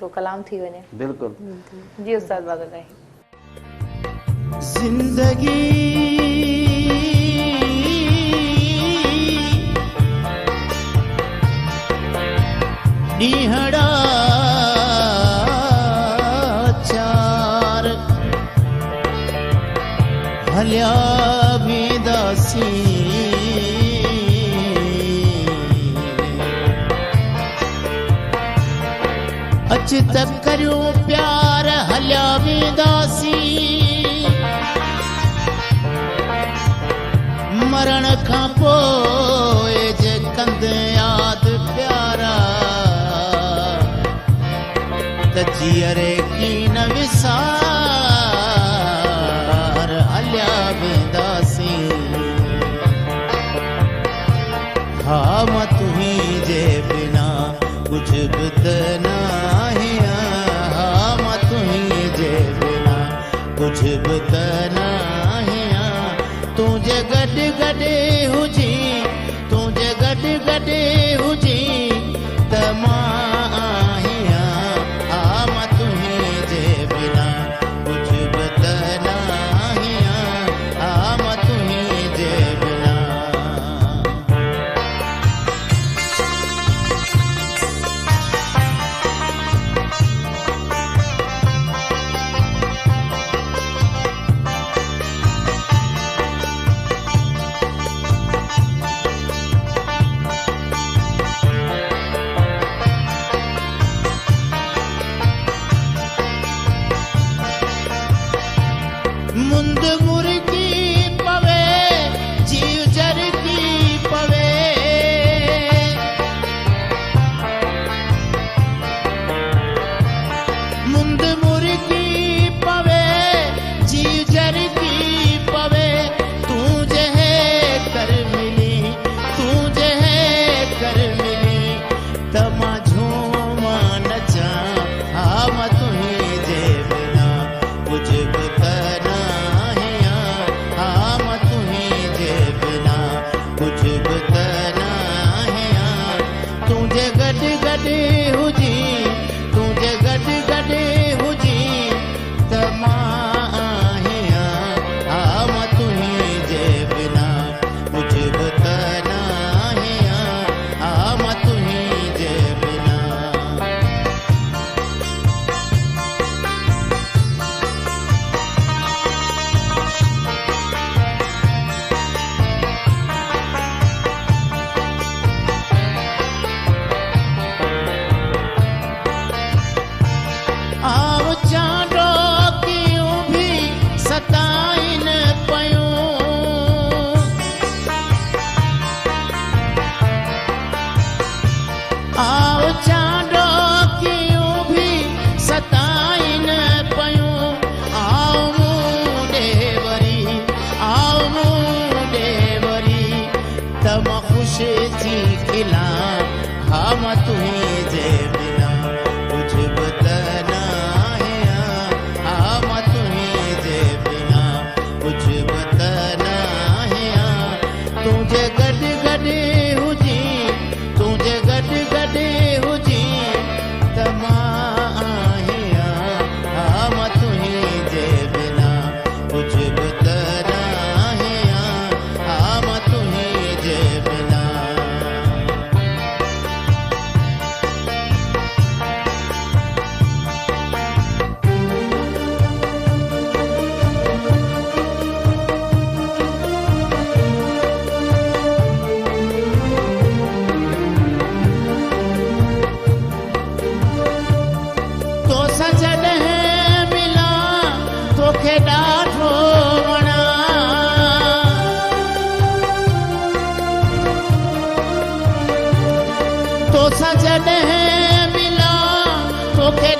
तो कलाम थी वने। बिल्कुल जी उस्ताद बागल जिंदगी ॾींहड़ा चार हलिया वेंदासीं अच त करियो प्यार हलिया वेंदासीं मरण खां पोइ जे कंद यादि प्यारा त जीअरे की न विसार हलिया वेंदासीं हा मां तुंहिंजे बिना कुझु बि त न आहे हा मां तुंहिंजे बिना कुझु बि त न आहे तुंहिंजे गॾु गॾु हुजी तुंहिंजे गॾु गॾु हुजी त मां आहियां हा मां तुंहिंजे बिना कुझु बि त न आहियां हा मां तुंहिंजे बिना मुंद मुर्गी पवे जीव जरगी पवे मुंद मुर्गी पवे जीव जरगी पवे तू जहे कर मिली तू जहे कर मिली त मां झूमा नचा हा मां तुंहिंजे बिना कुझु बि त न कुझु बि त न आहियां तुंहिंजे गॾु गॾु हुजी तुंहिंजे गॾु गॾु हुजी त मां आहियां हा मां तुंहिंजे बिना कुझु बि त न आहियां हा मां तुंहिंजे बिना आओ चांडो क्यों भी सताइन पयूं आओ चांडो क्यों भी सताइन पयूं आओ मूंडे वरी त मां ख़ुशि थी खिलां हा मां तुंहिंजे बिना कुझु बि त न आहियां हा मां तुंहिंजे बिना कुझु बि त न आहियां तुंहिंजे गॾु गॾु हुजी तुंहिंजे गॾु गॾु हुजी त मां आहियां हा मां तुंहिंजे बिना कुझु बि त न आहियां हा मां तुंहिंजे बिना तोसां जॾहिं मिलां तोखे ॾाढो वणां तोसां जॾहिं मिलां तोखे